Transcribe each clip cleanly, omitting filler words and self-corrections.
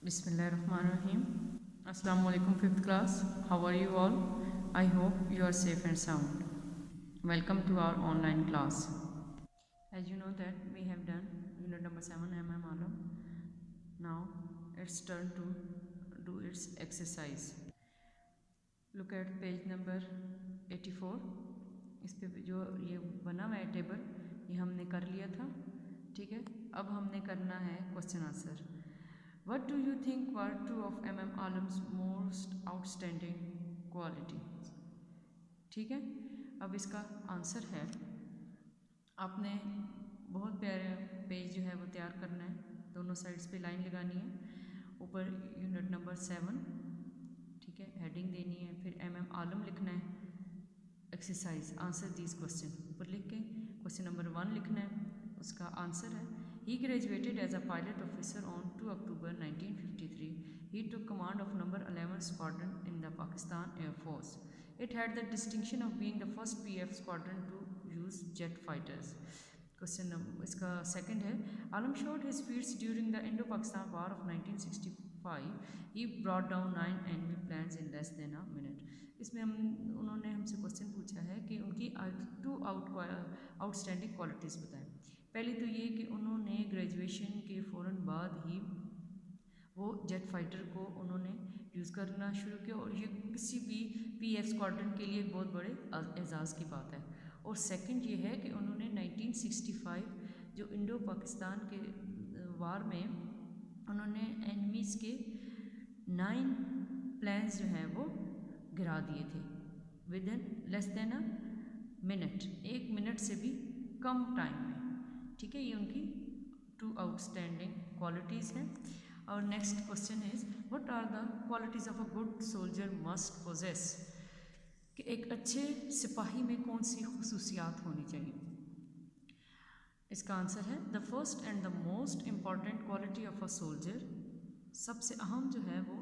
Bismillahirrahmanirrahim. Assalamu alaikum, 5th class. How are you all? I hope you are safe and sound. Welcome to our online class. As you know that we have done unit number 7 MM Alam. Now it's turn to do its exercise. Look at page number 84. इस पे जो ये बना हुआ है table, ये हमने कर लिया था. ठीक है, अब हमने करना है question answer. What do you think were two of MM Alam's most outstanding qualities? ठीक है, अब इसका आंसर है, आपने बहुत प्यारा पेज जो है वो तैयार करना है. दोनों साइड्स पे लाइन लगानी है. ऊपर यूनिट नंबर 7, ठीक है, हेडिंग देनी है. फिर MM आलम लिखना है. एक्सरसाइज आंसर दिस क्वेश्चन ऊपर लिख के क्वेश्चन नंबर 1 लिखना है. उसका आंसर है, he graduated as a pilot officer on 2 October 1953. He took command of number 11 squadron in the Pakistan Air Force. It had the distinction of being the first PF squadron to use jet fighters. Question number इसका second है, Alam showed his feats during the Indo-Pakistan War of 1965. He brought down 9 enemy planes in less than a minute. इसमें उन्होंने हमसे question पूछा है कि उनकी 2 outstanding qualities बताएं. पहली तो ये कि उन्होंने ग्रेजुएशन के फ़ौरन बाद ही वो जेट फाइटर को उन्होंने यूज़ करना शुरू किया, और ये किसी भी PF स्क्वाड्रन के लिए एक बहुत बड़े एजाज़ की बात है. और सेकंड ये है कि उन्होंने 1965 जो इंडो पाकिस्तान के वार में उन्होंने एनिमीज़ के 9 प्लेन्स जो हैं वो गिरा दिए थे with in less than a minute, 1 minute से भी कम टाइम में. ठीक है, ये उनकी 2 आउटस्टैंडिंग क्वालिटीज़ हैं. और next question is, what are the qualities of a good soldier must possess. कि एक अच्छे सिपाही में कौन सी खुसूसियात होनी चाहिए. इसका आंसर है, the first and the most important quality of a soldier, सबसे अहम जो है वो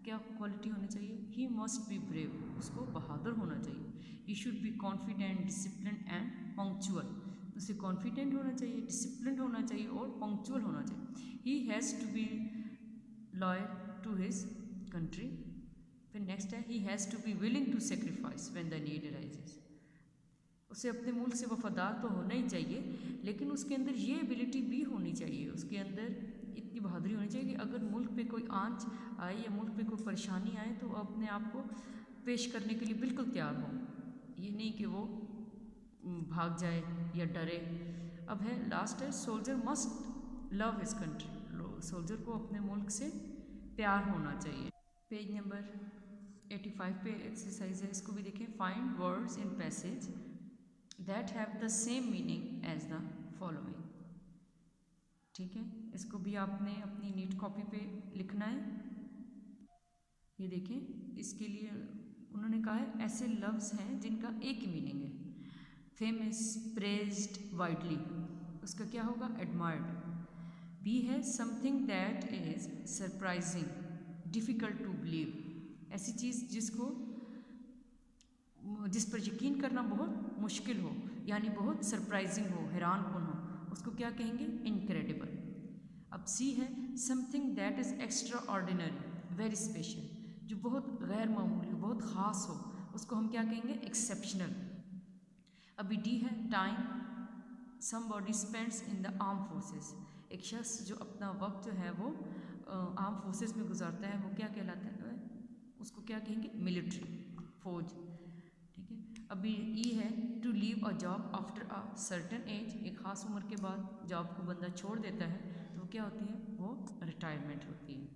क्या क्वालिटी होनी चाहिए. ही मस्ट बी ब्रेव, उसको बहादुर होना चाहिए. He should be confident, discipline and punctual, उसे कॉन्फिडेंट होना चाहिए, डिसिप्लिन होना चाहिए और पंक्चुअल होना चाहिए. He has to be loyal to his country. फिर नेक्स्ट है, he has to be willing to sacrifice when the need arises. उसे अपने मुल्क से वफादार तो होना ही चाहिए, लेकिन उसके अंदर ये एबिलिटी भी होनी चाहिए, उसके अंदर इतनी बहादुरी होनी चाहिए कि अगर मुल्क पे कोई आंच आए या मुल्क पे कोई परेशानी आए तो अपने आप को पेश करने के लिए बिल्कुल तैयार हो. ये नहीं कि वो भाग जाए या डरे. अब है लास्ट है, soldier must love his country. Soldier को अपने मुल्क से प्यार होना चाहिए. पेज नंबर 85 पे एक्सरसाइज है, इसको भी देखें. Find words in passage that have the same meaning as the following. ठीक है, इसको भी आपने अपनी नीट कॉपी पे लिखना है. ये देखें, इसके लिए उन्होंने कहा है ऐसे लफ्ज़ हैं जिनका एक ही मीनिंग है. फेमस, प्रेज्ड, वाइडली, उसका क्या होगा, एडमायर्ड. बी है something that is surprising, difficult to believe, ऐसी चीज़ जिस पर यकीन करना बहुत मुश्किल हो, यानी बहुत सरप्राइजिंग हो, हैरान कन हो, उसको क्या कहेंगे, इनक्रेडिबल. अब सी है something that is extra ordinary, very special, जो बहुत गैर मामूली हो, बहुत ख़ास हो, उसको हम क्या कहेंगे, एक्सेप्शनल. अभी डी है time, somebody spends in the arm forces, एक शख्स जो अपना वक्त जो है वो आर्म फोर्सेस में गुजारता है, वो क्या कहलाता है, उसको क्या कहेंगे, मिलिट्री, फौज. ठीक है, अभी ई है to leave a job after a certain age, एक ख़ास उम्र के बाद जॉब को बंदा छोड़ देता है तो क्या होती है, वो रिटायरमेंट होती है.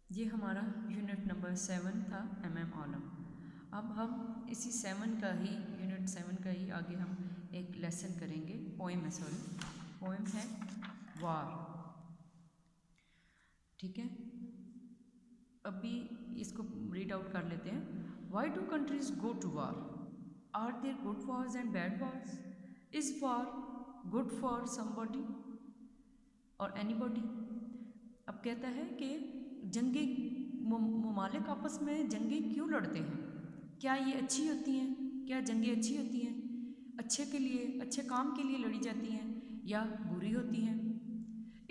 ये हमारा यूनिट नंबर 7 था MM आलम. अब हम इसी 7 का ही, यूनिट 7 का ही आगे हम एक लेसन करेंगे. पोएम है, सॉरी, पोएम है वार. ठीक है, अभी इसको रीड आउट कर लेते हैं. Why do countries go to war, are there good wars and bad wars, is war good for somebody और एनीबॉडी. अब कहता है कि जंगें, ममालिक आपस में जंगें क्यों लड़ते हैं, क्या ये अच्छी होती हैं, क्या जंगें अच्छी होती हैं, अच्छे के लिए, अच्छे काम के लिए लड़ी जाती हैं या बुरी होती हैं.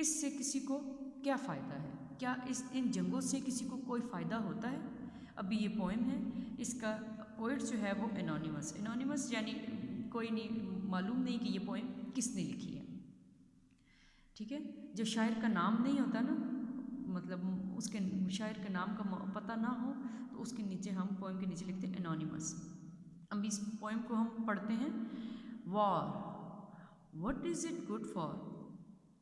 इससे किसी को क्या फ़ायदा है, क्या इन जंगों से किसी को कोई फ़ायदा होता है। अभी ये पोएम है, इसका पोइट जो है वो एनोनिमस यानी कोई नहीं, मालूम नहीं कि ये पोएम किसने लिखी है। ठीक है, जो शायर का नाम नहीं होता ना, मतलब उसके शायर के नाम का पता ना हो तो उसके नीचे हम पोएम के नीचे लिखते हैं एनोनिमस। अब इस पोएम को हम पढ़ते हैं। War, what is it good for,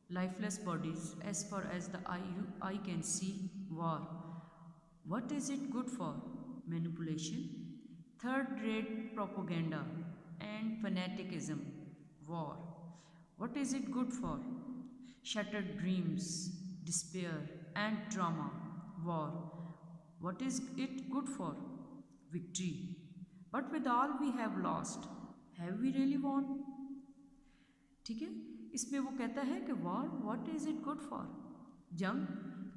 lifeless bodies as far as the eye can see. War, what is it good for, manipulation, third rate propaganda and fanaticism. War, what is it good for, shattered dreams, despair and trauma. War, what is it good for, victory, but with all we have lost, have we really won. ठीक है, इसमें वो कहता है कि war, what is it good for, जंग,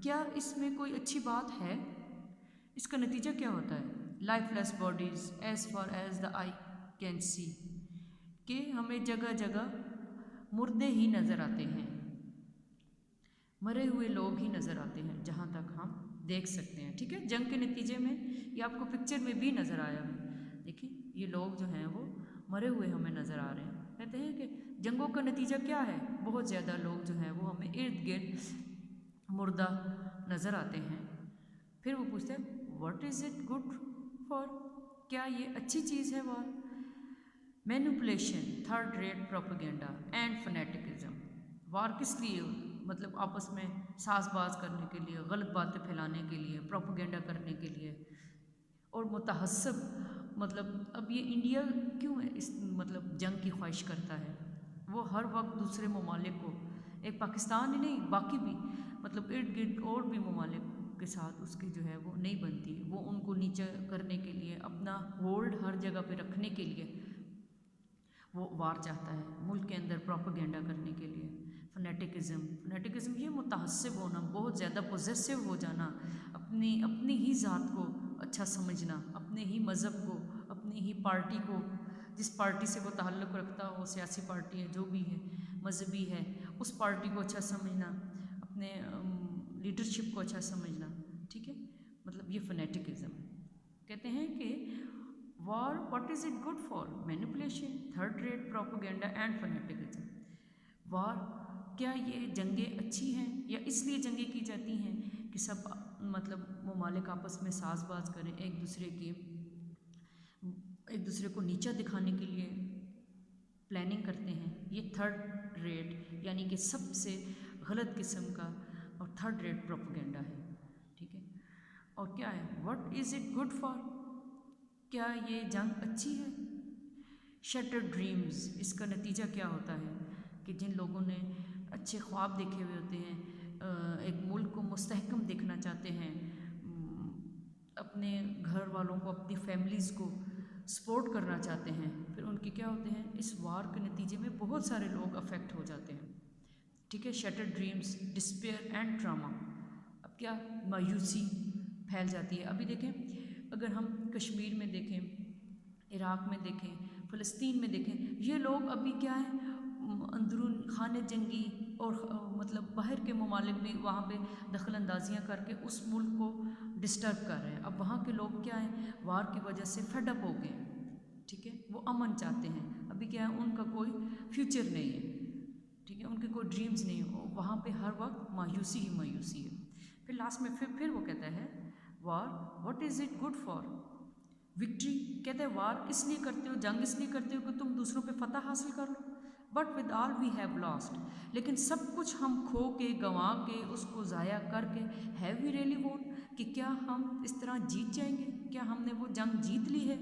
क्या इसमें कोई अच्छी बात है, इसका नतीजा क्या होता है। Lifeless bodies as far as the eye can see, कि हमें जगह जगह मुर्दे ही नज़र आते हैं, मरे हुए लोग ही नज़र आते हैं जहाँ तक हम देख सकते हैं। ठीक है, जंग के नतीजे में ये आपको पिक्चर में भी नज़र आया है। देखिए ये लोग जो हैं वो मरे हुए हमें नज़र आ रहे हैं। कहते हैं कि जंगों का नतीजा क्या है, बहुत ज़्यादा लोग जो हैं वो हमें इर्द गिर्द मुर्दा नज़र आते हैं। फिर वो पूछते हैं what is it good for, क्या ये अच्छी चीज़ है war. Manipulation, third rate propaganda and fanaticism. War किस लिए, मतलब आपस में साजबाज करने के लिए, गलत बातें फैलाने के लिए, प्रोपेगेंडा करने के लिए, और मुतहस्सब, मतलब अब ये इंडिया क्यों है इस मतलब जंग की ख्वाहिश करता है। वो हर वक्त दूसरे ममालिक को, एक पाकिस्तान ही नहीं बाकी भी, मतलब इर्द गिर्द और भी ममालिक के साथ उसकी जो है वो नहीं बनती। वो उनको नीचे करने के लिए, अपना होल्ड हर जगह पे रखने के लिए वो वार चाहता है, मुल्क के अंदर प्रोपेगेंडा करने के लिए। फनेटिकिज्म ये मुतहस्सिब होना, बहुत ज़्यादा पोजेसिव हो जाना, अपनी ही ज़ात को अच्छा समझना, अपने ही मज़हब को, अपनी ही पार्टी को, जिस पार्टी से वो ताल्लुक़ रखता हो, सियासी पार्टी है जो भी है, मजहबी है, उस पार्टी को अच्छा समझना, अपने लीडरशिप को अच्छा समझना। ठीक है, मतलब ये फनेटिकिज्म। कहते हैं कि war, what is it good for, manipulation, third rate propaganda and fanaticism. War, क्या ये जंगें अच्छी हैं, या इसलिए जंगें की जाती हैं कि सब मतलब ममालिक आपस में साजबाज करें, एक दूसरे को नीचा दिखाने के लिए प्लानिंग करते हैं। ये थर्ड रेट यानी कि सबसे गलत किस्म का और थर्ड रेट प्रोपेगेंडा है। ठीक है, और क्या है, what is it good for, क्या ये जंग अच्छी है। शटर्ड ड्रीम्स, इसका नतीजा क्या होता है कि जिन लोगों ने अच्छे ख्वाब देखे हुए होते हैं, एक मुल्क को मुस्तहकम देखना चाहते हैं, अपने घर वालों को, अपनी फैमिलीज़ को सपोर्ट करना चाहते हैं, फिर उनके क्या होते हैं, इस वार के नतीजे में बहुत सारे लोग अफेक्ट हो जाते हैं। ठीक है, shattered dreams, despair and trauma. अब क्या, मायूसी फैल जाती है। अभी देखें, अगर हम कश्मीर में देखें, इराक़ में देखें, फ़लस्तीन में देखें, ये लोग अभी क्या है, अंदरून खाने जंगी और मतलब बाहर के ममालिक भी वहाँ पे दखल अंदाजियाँ करके उस मुल्क को डिस्टर्ब कर रहे हैं। अब वहाँ के लोग क्या हैं, वार की वजह से फेडअप हो गए। ठीक है, वो अमन चाहते हैं। अभी क्या है, उनका कोई फ्यूचर नहीं है। ठीक है, उनके कोई ड्रीम्स नहीं हो, वहाँ पे हर वक्त मायूसी ही मायूसी है। फिर लास्ट में फिर वो कहता है, war, what is it good for, victory. कहते हैं वार इसलिए करते हो, जंग इसलिए करते हो कि तुम दूसरों पे फतह हासिल कर लो, but with all we have lost, लेकिन सब कुछ हम खो के, गंवा के, उसको ज़ाया करके, हैव वी रियली वॉन, कि क्या हम इस तरह जीत जाएंगे, क्या हमने वो जंग जीत ली है।